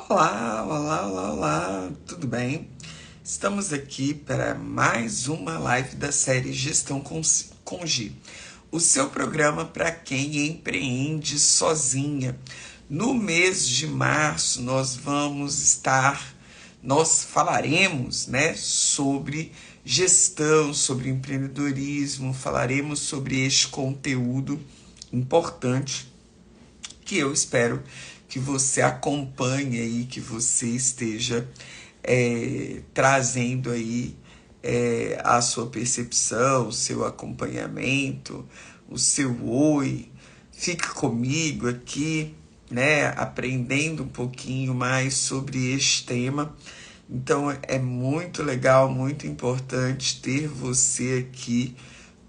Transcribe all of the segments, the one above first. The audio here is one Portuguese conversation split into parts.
Olá, olá, olá, olá, tudo bem? Estamos aqui para mais uma live da série Gestão com Gi, o seu programa para quem empreende sozinha. No mês de março nós falaremos, né, sobre gestão, sobre empreendedorismo, falaremos sobre este conteúdo importante que eu espero que você acompanhe aí, que você esteja trazendo aí a sua percepção, o seu acompanhamento, o seu oi. Fique comigo aqui, né, aprendendo um pouquinho mais sobre este tema. Então é muito legal, muito importante ter você aqui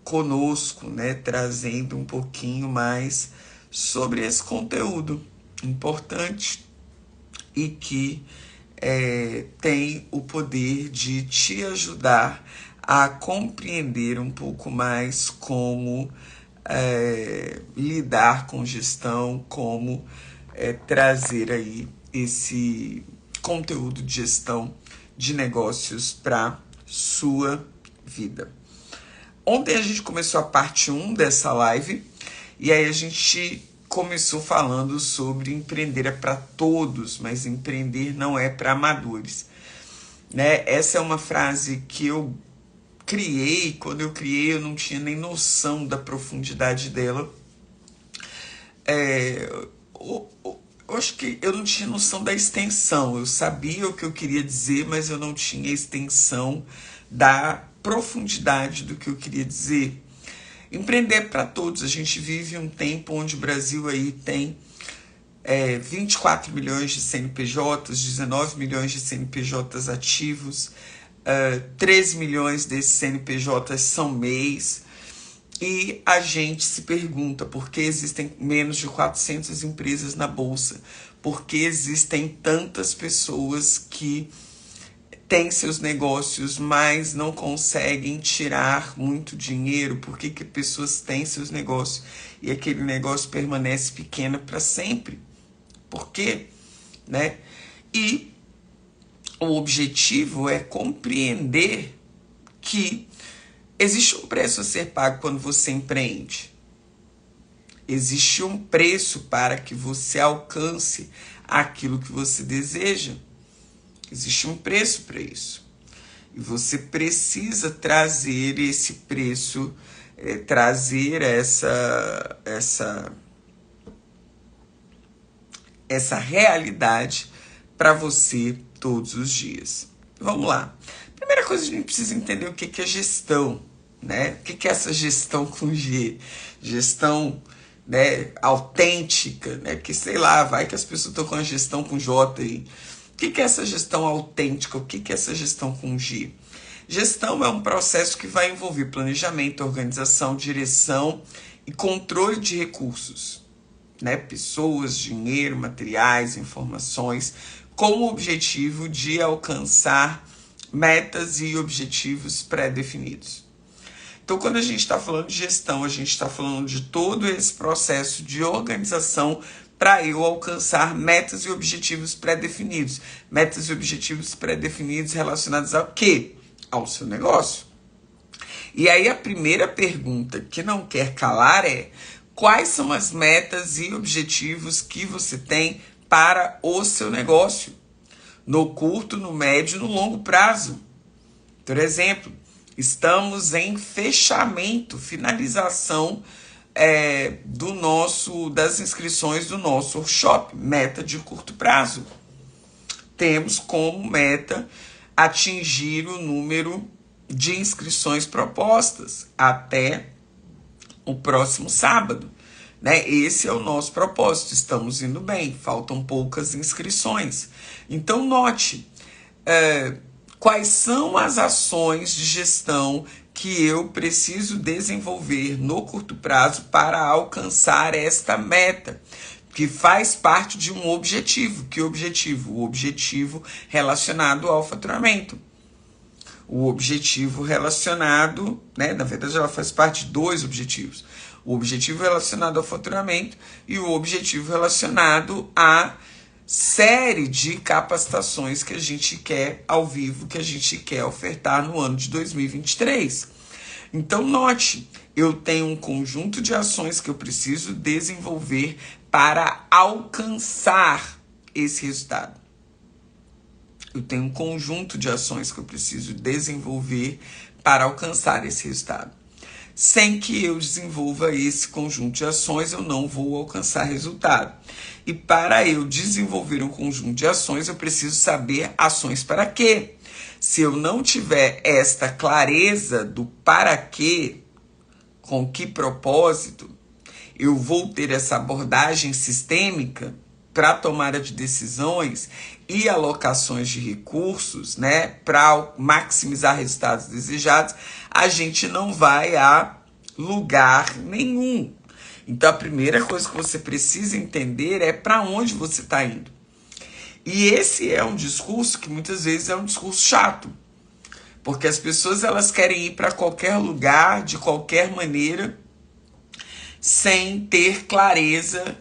conosco, né, trazendo um pouquinho mais sobre esse conteúdo importante e que tem o poder de te ajudar a compreender um pouco mais como lidar com gestão, como trazer aí esse conteúdo de gestão de negócios para sua vida. Ontem a gente começou a parte 1 dessa live e aí a gente começou falando sobre empreender é para todos, mas empreender não é para amadores. Né? Essa é uma frase que eu criei. Quando eu criei, eu não tinha nem noção da profundidade dela. Eu acho que eu não tinha noção da extensão. Eu sabia o que eu queria dizer, mas eu não tinha a extensão da profundidade do que eu queria dizer. Empreender para todos. A gente vive um tempo onde o Brasil aí tem 24 milhões de CNPJs, 19 milhões de CNPJs ativos, 13 milhões desses CNPJs são MEIs, e a gente se pergunta por que existem menos de 400 empresas na Bolsa, por que existem tantas pessoas que têm seus negócios, mas não conseguem tirar muito dinheiro, por que pessoas têm seus negócios e aquele negócio permanece pequeno para sempre. Por quê? Né? E o objetivo é compreender que existe um preço a ser pago quando você empreende. Existe um preço para que você alcance aquilo que você deseja. Existe um preço para isso. E você precisa trazer esse preço, trazer essa realidade para você todos os dias. Vamos lá. Primeira coisa, a gente precisa entender o que é gestão, né? O que é essa gestão com G? Gestão, né, autêntica, né? Porque, sei lá, vai que as pessoas estão com a gestão com J aí. O que é essa gestão autêntica? O que é essa gestão com G? Gestão é um processo que vai envolver planejamento, organização, direção e controle de recursos. Né? Pessoas, dinheiro, materiais, informações, com o objetivo de alcançar metas e objetivos pré-definidos. Então, quando a gente está falando de gestão, a gente está falando de todo esse processo de organização para eu alcançar metas e objetivos pré-definidos. Metas e objetivos pré-definidos relacionados ao quê? Ao seu negócio. E aí a primeira pergunta que não quer calar é: quais são as metas e objetivos que você tem para o seu negócio? No curto, no médio e no longo prazo. Por exemplo, estamos em fechamento, finalização das inscrições do nosso workshop, meta de curto prazo. Temos como meta atingir o número de inscrições propostas até o próximo sábado. Né? Esse é o nosso propósito, estamos indo bem, faltam poucas inscrições. Então note quais são as ações de gestão que eu preciso desenvolver no curto prazo para alcançar esta meta, que faz parte de um objetivo. Que objetivo? O objetivo relacionado ao faturamento. O objetivo relacionado, né? Na verdade, ela faz parte de dois objetivos. O objetivo relacionado ao faturamento e o objetivo relacionado a série de capacitações que a gente quer ao vivo, que a gente quer ofertar no ano de 2023. Então, note, eu tenho um conjunto de ações que eu preciso desenvolver para alcançar esse resultado. Eu tenho um conjunto de ações que eu preciso desenvolver para alcançar esse resultado. Sem que eu desenvolva esse conjunto de ações, eu não vou alcançar resultado. E para eu desenvolver um conjunto de ações, eu preciso saber ações para quê. Se eu não tiver esta clareza do para quê, com que propósito, eu vou ter essa abordagem sistêmica para tomada de decisões e alocações de recursos, né, para maximizar resultados desejados, a gente não vai a lugar nenhum. Então, a primeira coisa que você precisa entender é para onde você está indo. E esse é um discurso que muitas vezes é um discurso chato, porque as pessoas elas querem ir para qualquer lugar, de qualquer maneira, sem ter clareza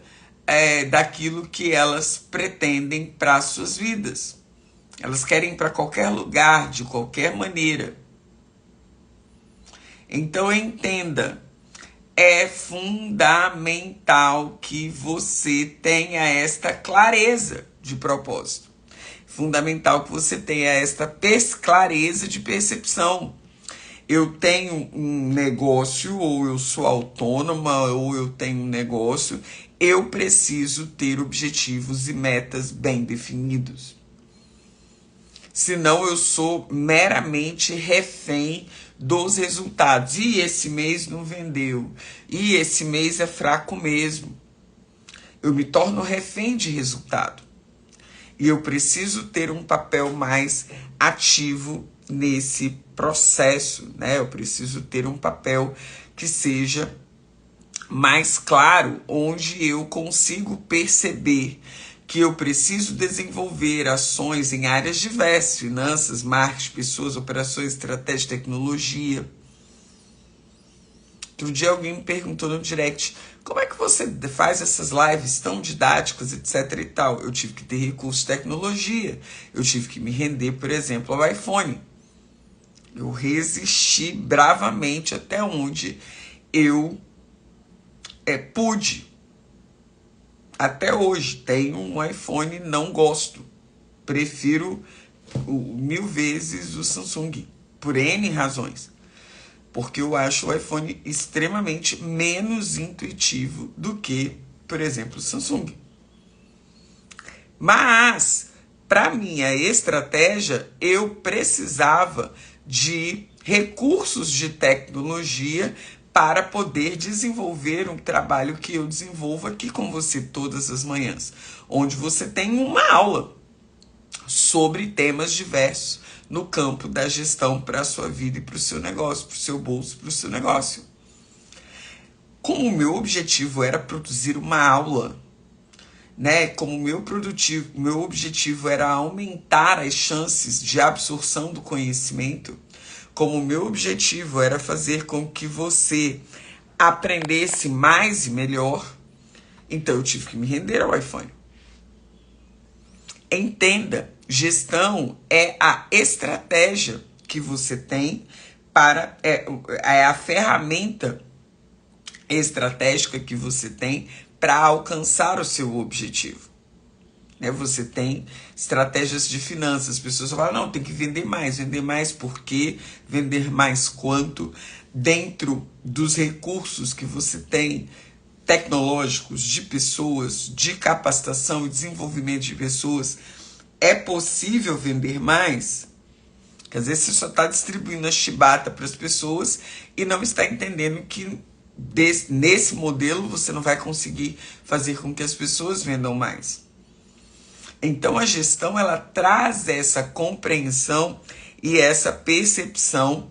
daquilo que elas pretendem para as suas vidas. Elas querem ir para qualquer lugar, de qualquer maneira. Então entenda, é fundamental que você tenha esta clareza de propósito. Fundamental que você tenha esta clareza de percepção. Eu tenho um negócio, ou eu sou autônoma, ou eu tenho um negócio, eu preciso ter objetivos e metas bem definidos. Senão eu sou meramente refém dos resultados. E esse mês não vendeu. E esse mês é fraco mesmo. Eu me torno refém de resultado. E eu preciso ter um papel mais ativo nesse processo, né? Eu preciso ter um papel que seja mais claro, onde eu consigo perceber que eu preciso desenvolver ações em áreas diversas, finanças, marketing, pessoas, operações, estratégia, tecnologia. Outro dia alguém me perguntou no direct, como é que você faz essas lives tão didáticas, etc e tal? Eu tive que ter recursos de tecnologia, eu tive que me render, por exemplo, ao iPhone. Eu resisti bravamente até onde eu pude. Até hoje tenho um iPhone, não gosto. Prefiro 1000 vezes o Samsung, por N razões. Porque eu acho o iPhone extremamente menos intuitivo do que, por exemplo, o Samsung. Mas, para minha estratégia, eu precisava de recursos de tecnologia para poder desenvolver um trabalho que eu desenvolvo aqui com você todas as manhãs, onde você tem uma aula sobre temas diversos no campo da gestão para a sua vida e para o seu negócio, para o seu bolso, para o seu negócio. Como o meu objetivo era produzir uma aula, né? Como o meu objetivo era aumentar as chances de absorção do conhecimento, como o meu objetivo era fazer com que você aprendesse mais e melhor, então eu tive que me render ao iPhone. Entenda, gestão é a estratégia que você tem para... é a ferramenta estratégica que você tem para alcançar o seu objetivo. Você tem estratégias de finanças. As pessoas falam, não, tem que vender mais por quê? Vender mais quanto? Dentro dos recursos que você tem tecnológicos, de pessoas, de capacitação e desenvolvimento de pessoas, é possível vender mais? Quer dizer, você só está distribuindo a chibata para as pessoas e não está entendendo que nesse modelo você não vai conseguir fazer com que as pessoas vendam mais. Então a gestão ela traz essa compreensão e essa percepção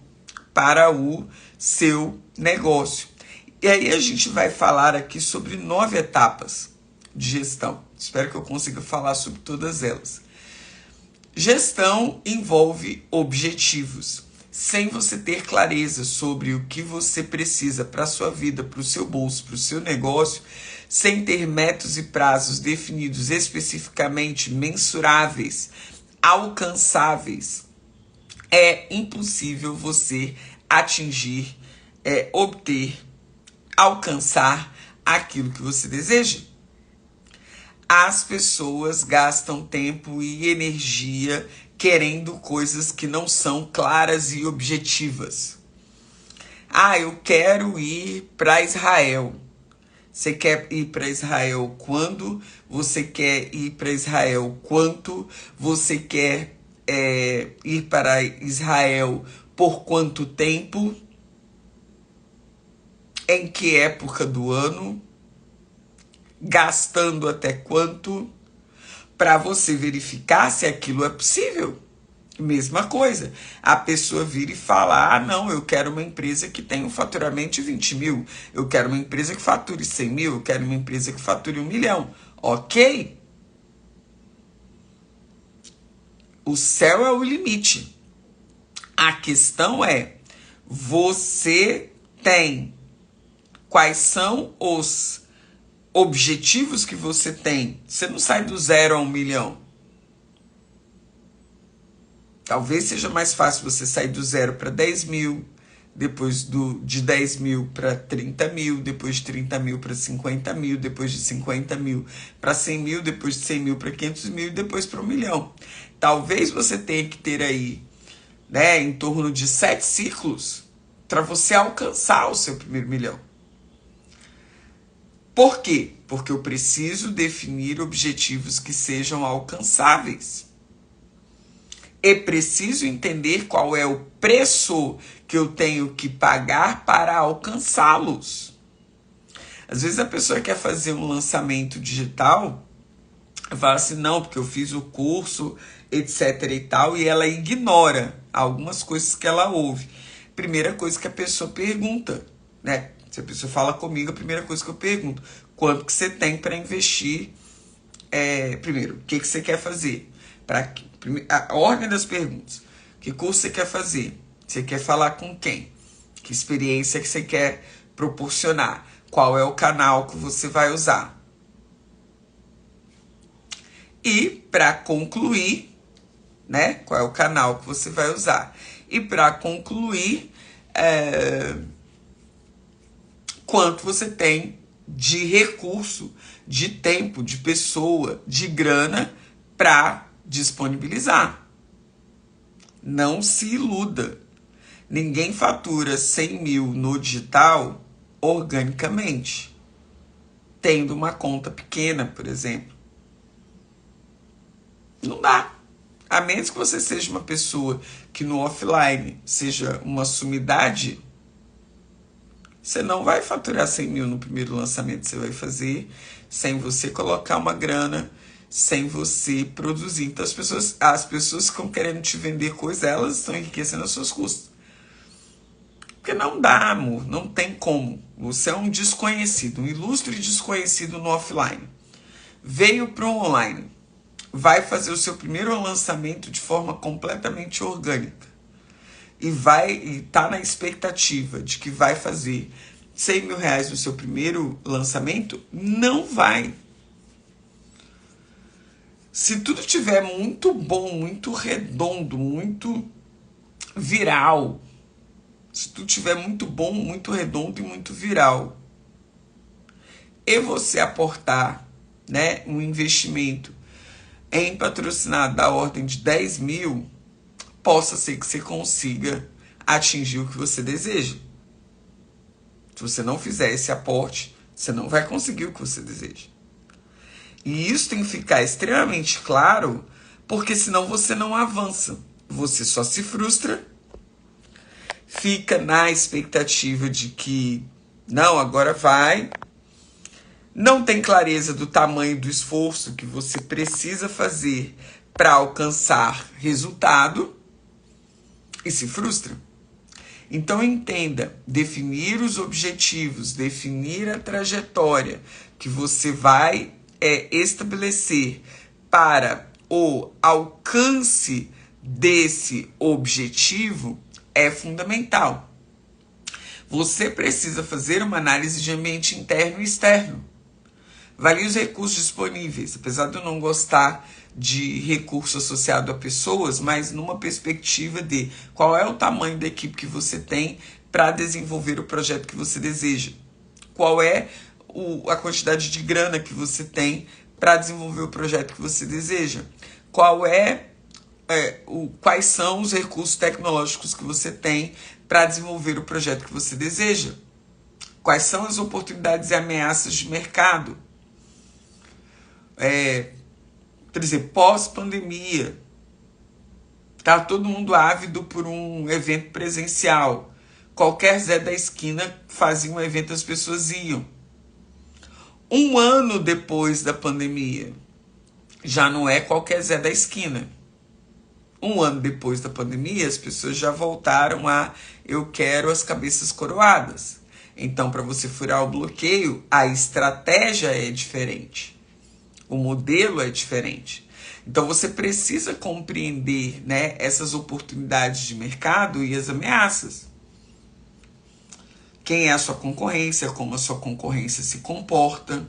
para o seu negócio. E aí a gente vai falar aqui sobre 9 etapas de gestão. Espero que eu consiga falar sobre todas elas. Gestão envolve objetivos. Sem você ter clareza sobre o que você precisa para a sua vida, para o seu bolso, para o seu negócio, sem ter metas e prazos definidos especificamente, mensuráveis, alcançáveis, é impossível você atingir, obter, alcançar aquilo que você deseja. As pessoas gastam tempo e energia querendo coisas que não são claras e objetivas. Ah, eu quero ir para Israel. Você quer ir para Israel quando? Você quer ir para Israel quanto? Você quer ir para Israel por quanto tempo? Em que época do ano? Gastando até quanto? Para você verificar se aquilo é possível. Mesma coisa, a pessoa vira e fala, ah não, eu quero uma empresa que tenha um faturamento de 20 mil, eu quero uma empresa que fature 100 mil, eu quero uma empresa que fature 1 milhão. Ok? O céu é o limite. A questão é, você tem, quais são os objetivos que você tem? Você não sai do 0 a 1 milhão. Talvez seja mais fácil você sair do 0 para 10 mil, depois de 10 mil para 30 mil, depois de 30 mil para 50 mil, depois de 50 mil para 100 mil, depois de 100 mil para 500 mil e depois para 1 milhão. Talvez você tenha que ter aí, né, em torno de 7 ciclos para você alcançar o seu primeiro milhão. Por quê? Porque eu preciso definir objetivos que sejam alcançáveis. E preciso entender qual é o preço que eu tenho que pagar para alcançá-los. Às vezes a pessoa quer fazer um lançamento digital, fala assim, não, porque eu fiz o curso, etc e tal, e ela ignora algumas coisas que ela ouve. Primeira coisa que a pessoa pergunta, né? Se a pessoa fala comigo, a primeira coisa que eu pergunto, quanto que você tem para investir? Primeiro, o que você quer fazer? A ordem das perguntas. Que curso você quer fazer? Você quer falar com quem? Que experiência que você quer proporcionar? Qual é o canal que você vai usar? E para concluir, né? Qual é o canal que você vai usar? E para concluir, quanto você tem de recurso, de tempo, de pessoa, de grana para disponibilizar. Não se iluda. Ninguém fatura 100 mil no digital organicamente, tendo uma conta pequena, por exemplo. Não dá. A menos que você seja uma pessoa que no offline seja uma sumidade, você não vai faturar 100 mil no primeiro lançamento que você vai fazer sem você colocar uma grana, sem você produzir. Então as pessoas ficam querendo te vender coisa, elas estão enriquecendo os seus custos. Porque não dá, amor, não tem como. Você é um desconhecido, um ilustre desconhecido no offline. Veio para o online, vai fazer o seu primeiro lançamento de forma completamente orgânica. E tá na expectativa de que vai fazer 100 mil reais no seu primeiro lançamento, não vai. Se tudo tiver muito bom, muito redondo, muito viral, se tudo tiver muito bom, muito redondo e muito viral, e você aportar, né, um investimento em patrocinado da ordem de 10 mil, possa ser que você consiga atingir o que você deseja. Se você não fizer esse aporte, você não vai conseguir o que você deseja. E isso tem que ficar extremamente claro, porque senão você não avança. Você só se frustra, fica na expectativa de que, não, agora vai. Não tem clareza do tamanho do esforço que você precisa fazer para alcançar resultado e se frustra. Então entenda, definir os objetivos, definir a trajetória que você vai estabelecer para o alcance desse objetivo é fundamental. Você precisa fazer uma análise de ambiente interno e externo. Avalie os recursos disponíveis, apesar de eu não gostar de recurso associado a pessoas, mas numa perspectiva de qual é o tamanho da equipe que você tem para desenvolver o projeto que você deseja. Qual é a quantidade de grana que você tem para desenvolver o projeto que você deseja. Quais são os recursos tecnológicos que você tem para desenvolver o projeto que você deseja. Quais são as oportunidades e ameaças de mercado. Por exemplo, pós-pandemia, tá todo mundo ávido por um evento presencial. Qualquer Zé da esquina fazia um evento, as pessoas iam. Um ano depois da pandemia, já não é qualquer Zé da esquina. Um ano depois da pandemia, as pessoas já voltaram a eu quero as cabeças coroadas. Então, para você furar o bloqueio, a estratégia é diferente. O modelo é diferente. Então, você precisa compreender, né, essas oportunidades de mercado e as ameaças. Quem é a sua concorrência, como a sua concorrência se comporta.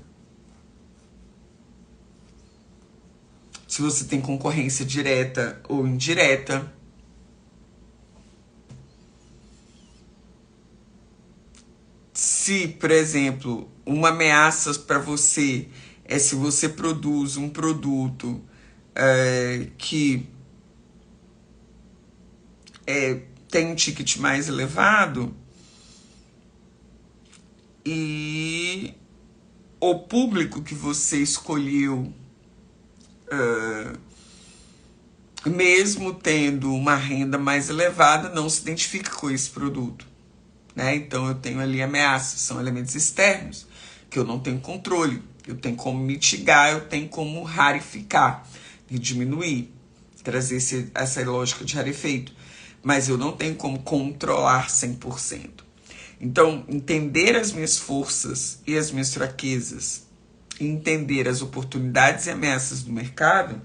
Se você tem concorrência direta ou indireta. Se, por exemplo, uma ameaça para você é se você produz um produto que tem um ticket mais elevado e o público que você escolheu, mesmo tendo uma renda mais elevada, não se identifica com esse produto, né? Então eu tenho ali ameaças, são elementos externos que eu não tenho controle. Eu tenho como mitigar, eu tenho como rarificar e diminuir, trazer essa lógica de rarefeito. Mas eu não tenho como controlar 100%. Então, entender as minhas forças e as minhas fraquezas, entender as oportunidades e ameaças do mercado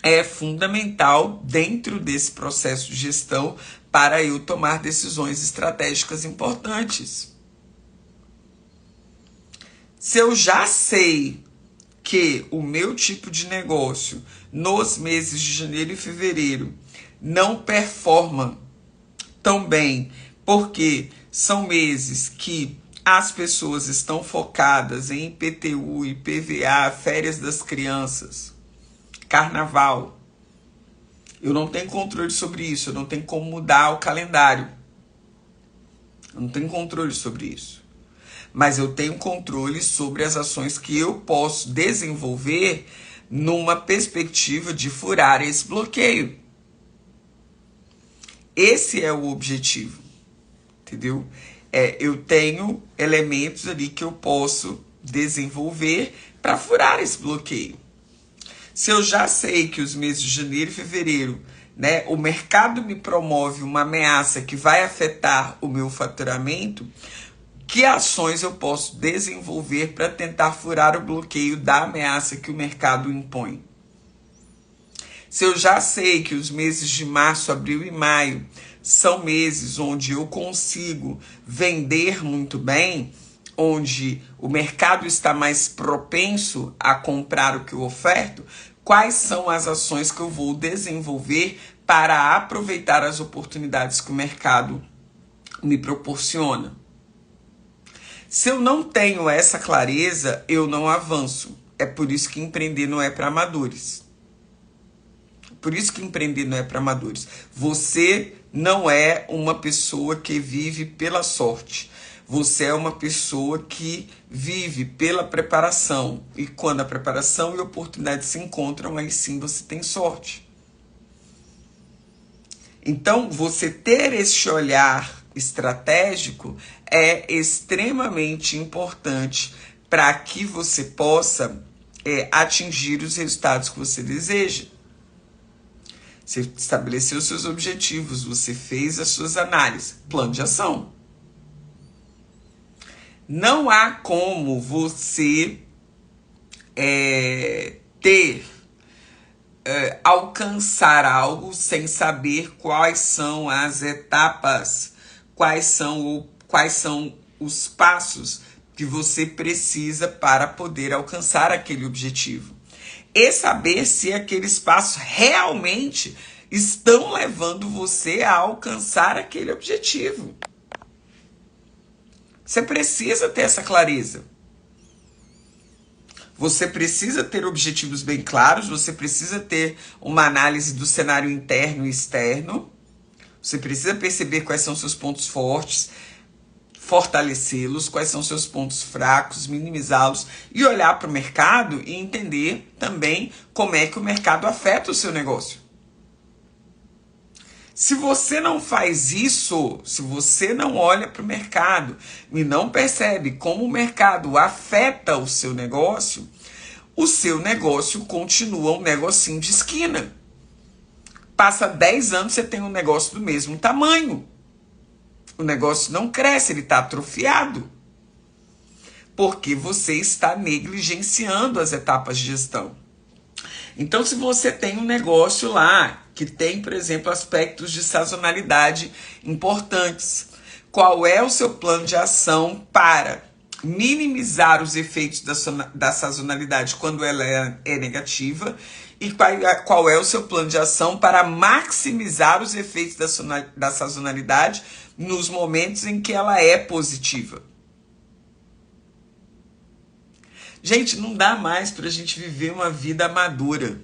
é fundamental dentro desse processo de gestão para eu tomar decisões estratégicas importantes. Se eu já sei que o meu tipo de negócio nos meses de janeiro e fevereiro não performa tão bem, porque são meses que as pessoas estão focadas em IPTU, IPVA, férias das crianças, carnaval. Eu não tenho controle sobre isso, eu não tenho como mudar o calendário. Eu não tenho controle sobre isso. Mas eu tenho controle sobre as ações que eu posso desenvolver numa perspectiva de furar esse bloqueio. Esse é o objetivo, entendeu? Eu tenho elementos ali que eu posso desenvolver para furar esse bloqueio. Se eu já sei que os meses de janeiro e fevereiro, né, o mercado me promove uma ameaça que vai afetar o meu faturamento, que ações eu posso desenvolver para tentar furar o bloqueio da ameaça que o mercado impõe? Se eu já sei que os meses de março, abril e maio são meses onde eu consigo vender muito bem, onde o mercado está mais propenso a comprar o que eu oferto, quais são as ações que eu vou desenvolver para aproveitar as oportunidades que o mercado me proporciona? Se eu não tenho essa clareza, eu não avanço. É por isso que empreender não é para amadores. Por isso que empreender não é para amadores. Você não é uma pessoa que vive pela sorte. Você é uma pessoa que vive pela preparação. E quando a preparação e a oportunidade se encontram, aí sim você tem sorte. Então, você ter esse olhar estratégico é extremamente importante para que você possa atingir os resultados que você deseja. Você estabeleceu os seus objetivos, você fez as suas análises, plano de ação. Não há como você alcançar algo sem saber quais são as etapas, quais são os passos que você precisa para poder alcançar aquele objetivo. E saber se aqueles passos realmente estão levando você a alcançar aquele objetivo. Você precisa ter essa clareza. Você precisa ter objetivos bem claros, você precisa ter uma análise do cenário interno e externo, você precisa perceber quais são seus pontos fortes, fortalecê-los, quais são seus pontos fracos, minimizá-los e olhar para o mercado e entender também como é que o mercado afeta o seu negócio. Se você não faz isso, se você não olha para o mercado e não percebe como o mercado afeta o seu negócio continua um negocinho de esquina. Passa 10 anos, você tem um negócio do mesmo tamanho. O negócio não cresce, ele está atrofiado. Porque você está negligenciando as etapas de gestão. Então, se você tem um negócio lá que tem, por exemplo, aspectos de sazonalidade importantes, qual é o seu plano de ação para minimizar os efeitos da sazonalidade quando ela é negativa e qual é o seu plano de ação para maximizar os efeitos da sazonalidade nos momentos em que ela é positiva? Gente, não dá mais para a gente viver uma vida madura.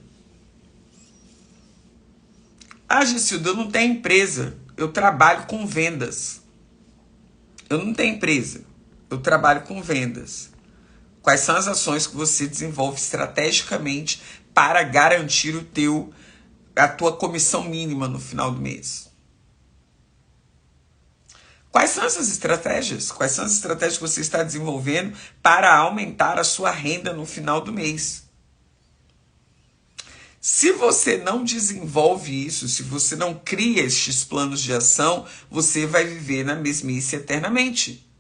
Ah, Gessilda, eu não tenho empresa. Eu trabalho com vendas. Eu não tenho empresa. Eu trabalho com vendas. Quais são as ações que você desenvolve estrategicamente para garantir a tua comissão mínima no final do mês? Quais são essas estratégias? Quais são as estratégias que você está desenvolvendo para aumentar a sua renda no final do mês? Se você não desenvolve isso, se você não cria estes planos de ação, você vai viver na mesmice eternamente.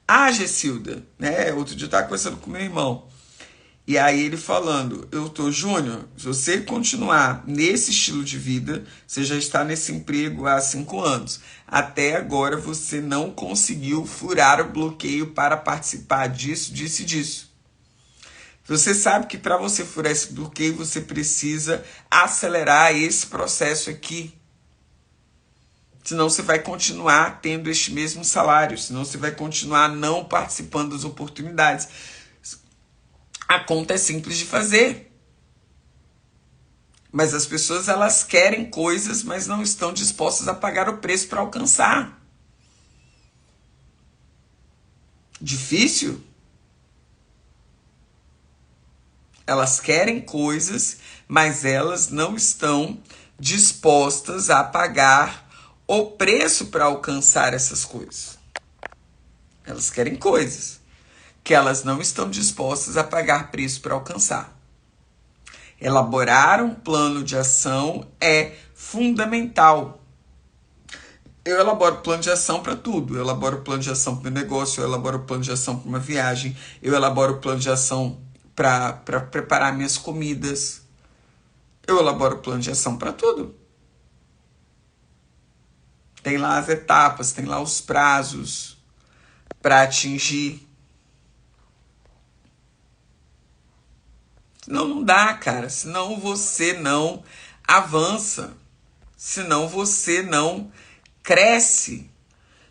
Ah, Gessilda, né? Outro dia eu estava conversando com meu irmão. E aí ele falando, Júnior, se você continuar nesse estilo de vida, você já está nesse emprego há 5 anos. Até agora você não conseguiu furar o bloqueio para participar disso, disso e disso. Você sabe que para você furar esse bloqueio, você precisa acelerar esse processo aqui. Senão você vai continuar tendo este mesmo salário, senão você vai continuar não participando das oportunidades. A conta é simples de fazer. Mas as pessoas, elas querem coisas, mas não estão dispostas a pagar o preço para alcançar. Difícil? Elas querem coisas, mas elas não estão dispostas a pagar o preço para alcançar essas coisas. Elas querem coisas que elas não estão dispostas a pagar preço para alcançar. Elaborar um plano de ação é fundamental. Eu elaboro plano de ação para tudo. Eu elaboro plano de ação para o meu negócio, eu elaboro plano de ação para uma viagem, eu elaboro plano de ação para preparar minhas comidas. Eu elaboro plano de ação para tudo. Tem lá as etapas, tem lá os prazos para atingir. Senão não dá, cara. Senão você não avança. Senão você não cresce.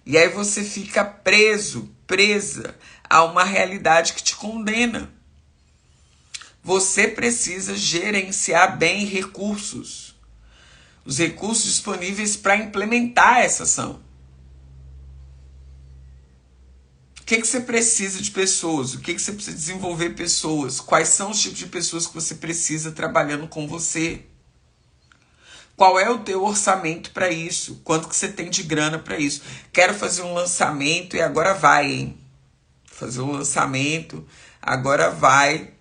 E aí você fica presa a uma realidade que te condena. Você precisa gerenciar bem recursos. Os recursos disponíveis para implementar essa ação. O que você precisa de pessoas? O que você precisa desenvolver pessoas? Quais são os tipos de pessoas que você precisa trabalhando com você? Qual é o teu orçamento para isso? Quanto que você tem de grana para isso? Quero fazer um lançamento e agora vai, hein? Fazer um lançamento, agora vai.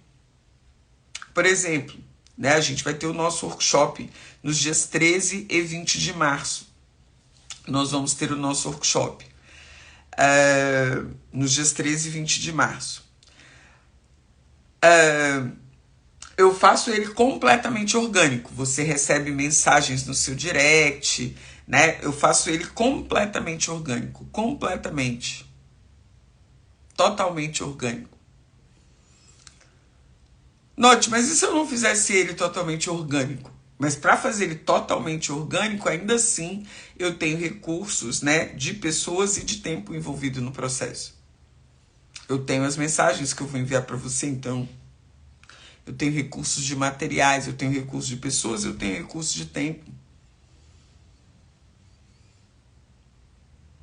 Por exemplo, né, a gente vai ter o nosso workshop nos dias 13 e 20 de março. Nós vamos ter o nosso workshop. Nos dias 13 e 20 de março. Eu faço ele completamente orgânico. Você recebe mensagens no seu direct, né? Eu faço ele completamente orgânico. Completamente. totalmente orgânico. Note, mas e se eu não fizesse ele totalmente orgânico? Mas para fazer ele totalmente orgânico, ainda assim eu tenho recursos, né, de pessoas e de tempo envolvido no processo. Eu tenho as mensagens que eu vou enviar para você, então eu tenho recursos de materiais, eu tenho recursos de pessoas, eu tenho recursos de tempo.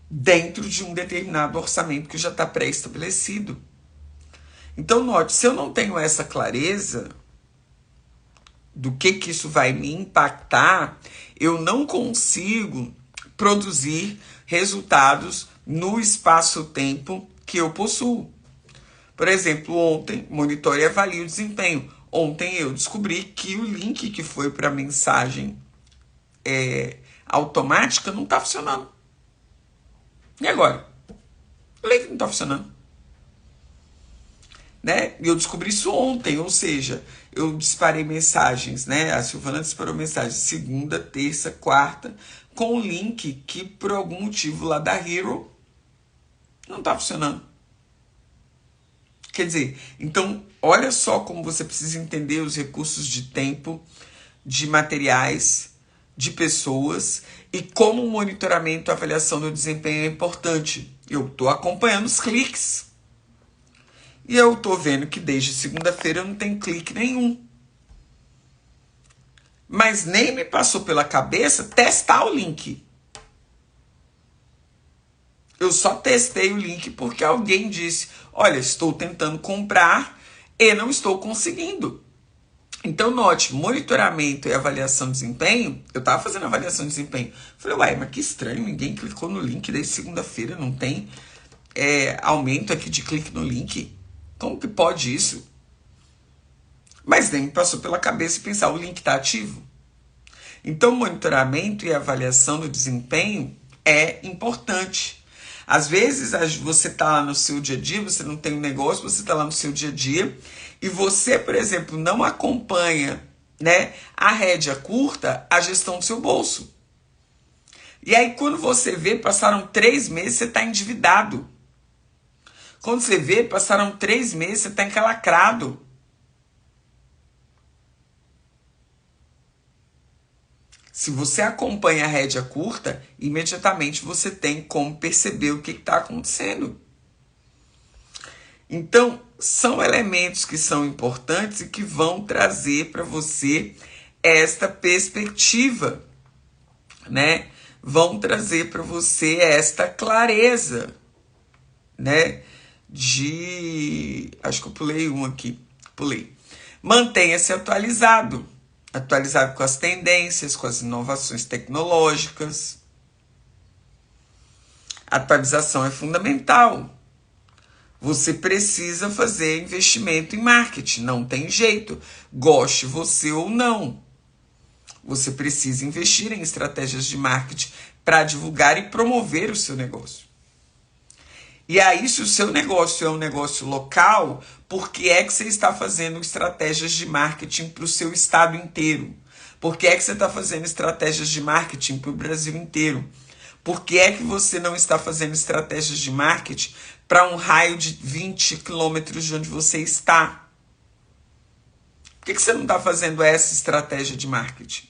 Dentro de um determinado orçamento que já está pré-estabelecido. Então, note, se eu não tenho essa clareza do que isso vai me impactar, eu não consigo produzir resultados no espaço-tempo que eu possuo. Por exemplo, ontem, monitore e avalie o desempenho. Ontem eu descobri que o link que foi para a mensagem automática não está funcionando. E agora? O link não está funcionando. Né? Eu descobri isso ontem, ou seja, eu disparei mensagens, né? A Silvana disparou mensagens segunda, terça, quarta, com o link que por algum motivo lá da Hero não está funcionando. Quer dizer, então olha só como você precisa entender os recursos de tempo, de materiais, de pessoas e como o monitoramento e avaliação do desempenho é importante. Eu estou acompanhando os cliques. E eu tô vendo que desde segunda-feira não tem clique nenhum. Mas nem me passou pela cabeça testar o link. Eu só testei o link porque alguém disse, olha, estou tentando comprar e não estou conseguindo. Então, note, monitoramento e avaliação de desempenho, eu estava fazendo avaliação de desempenho. Falei, uai, mas que estranho, ninguém clicou no link desde segunda-feira, não tem aumento aqui de clique no link. Como que pode isso? Mas nem me passou pela cabeça pensar, o link está ativo? Então, monitoramento e avaliação do desempenho é importante. Às vezes, você está lá no seu dia a dia, você não tem um negócio, você está lá no seu dia a dia, e você, por exemplo, não acompanha, né, a rédea curta, a gestão do seu bolso. E aí, quando você vê, passaram 3 meses, você está endividado. Quando você vê, passaram 3 meses, você está encalacrado. Se você acompanha a rédea curta, imediatamente você tem como perceber o que está acontecendo. Então, são elementos que são importantes e que vão trazer para você esta perspectiva, né? Vão trazer para você esta clareza, né? Acho que eu pulei um aqui. Pulei. Mantenha-se atualizado. Atualizado com as tendências, com as inovações tecnológicas. Atualização é fundamental. Você precisa fazer investimento em marketing. Não tem jeito. Goste você ou não. Você precisa investir em estratégias de marketing para divulgar e promover o seu negócio. E aí, se o seu negócio é um negócio local, por que é que você está fazendo estratégias de marketing para o seu estado inteiro? Por que é que você está fazendo estratégias de marketing para o Brasil inteiro? Por que é que você não está fazendo estratégias de marketing para um raio de 20 quilômetros de onde você está? Por que você não está fazendo essa estratégia de marketing?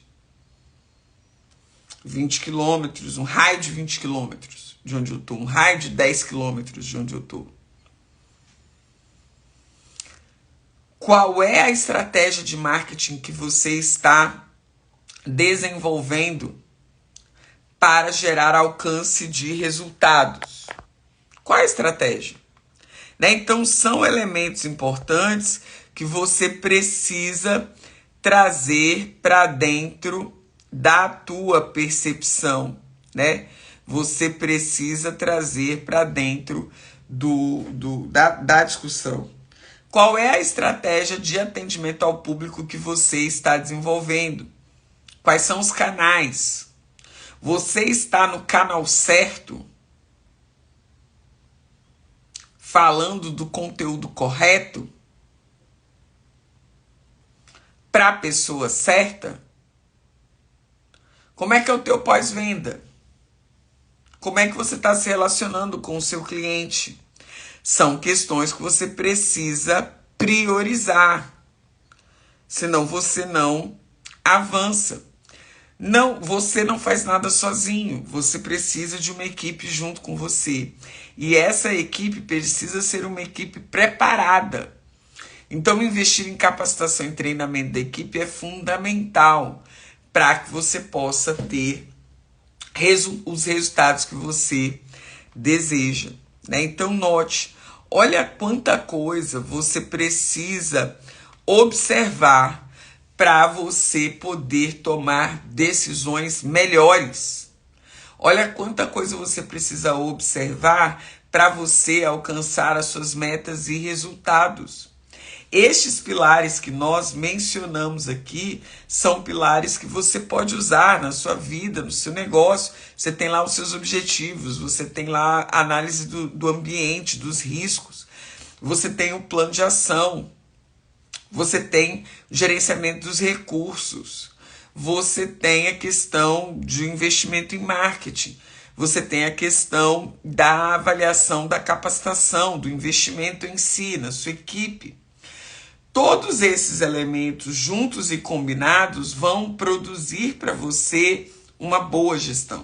20 quilômetros, um raio de 20 quilômetros de onde eu estou, um raio de 10 quilômetros de onde eu estou. Qual é a estratégia de marketing que você está desenvolvendo para gerar alcance de resultados? Qual é a estratégia? Né? Então, são elementos importantes que você precisa trazer para dentro da tua percepção, né? Você precisa trazer para dentro da discussão. Qual é a estratégia de atendimento ao público que você está desenvolvendo? Quais são os canais? Você está no canal certo? Falando do conteúdo correto? Para a pessoa certa? Como é que é o teu pós-venda? Como é que você está se relacionando com o seu cliente? São questões que você precisa priorizar. Senão você não avança. Não, você não faz nada sozinho. Você precisa de uma equipe junto com você. E essa equipe precisa ser uma equipe preparada. Então, investir em capacitação e treinamento da equipe é fundamental para que você possa ter os resultados que você deseja, né? Então, note, olha quanta coisa você precisa observar para você poder tomar decisões melhores. Olha quanta coisa você precisa observar para você alcançar as suas metas e resultados. Estes pilares que nós mencionamos aqui são pilares que você pode usar na sua vida, no seu negócio. Você tem lá os seus objetivos, você tem lá a análise do ambiente, dos riscos, você tem o plano de ação, você tem o gerenciamento dos recursos, você tem a questão de investimento em marketing, você tem a questão da avaliação da capacitação, do investimento em si, na sua equipe. Todos esses elementos juntos e combinados vão produzir para você uma boa gestão.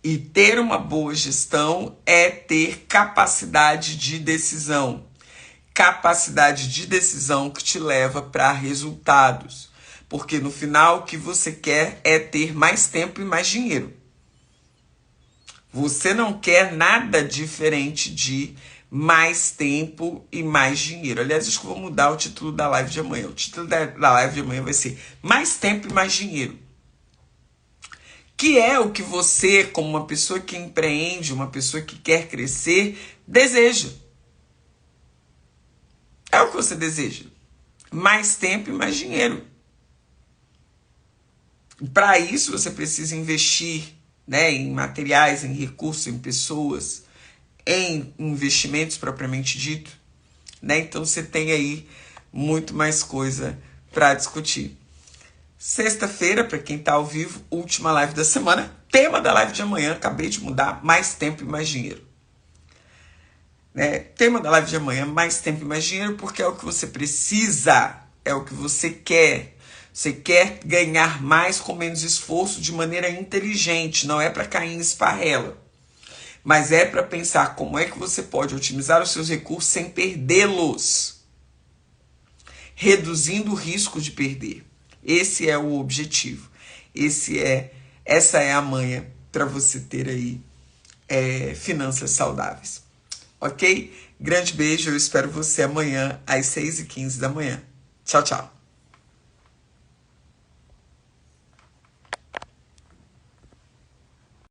E ter uma boa gestão é ter capacidade de decisão. Capacidade de decisão que te leva para resultados. Porque no final o que você quer é ter mais tempo e mais dinheiro. Você não quer nada diferente de mais tempo e mais dinheiro. Aliás, acho que eu vou mudar o título da live de amanhã. O título da live de amanhã vai ser mais tempo e mais dinheiro. Que é o que você, como uma pessoa que empreende, uma pessoa que quer crescer, deseja. É o que você deseja. Mais tempo e mais dinheiro. Para isso, você precisa investir, né, em materiais, em recursos, em pessoas, em investimentos propriamente dito, né? Então você tem aí muito mais coisa para discutir. Sexta-feira, para quem está ao vivo, última live da semana, tema da live de amanhã, acabei de mudar, mais tempo e mais dinheiro. Né? Tema da live de amanhã, mais tempo e mais dinheiro, porque é o que você precisa, é o que você quer. Você quer ganhar mais com menos esforço de maneira inteligente, não é para cair em esparrela. Mas é para pensar como é que você pode otimizar os seus recursos sem perdê-los, reduzindo o risco de perder. Esse é o objetivo. Essa é a manha para você ter aí finanças saudáveis. Ok? Grande beijo, eu espero você amanhã às 6h15 da manhã. Tchau, tchau.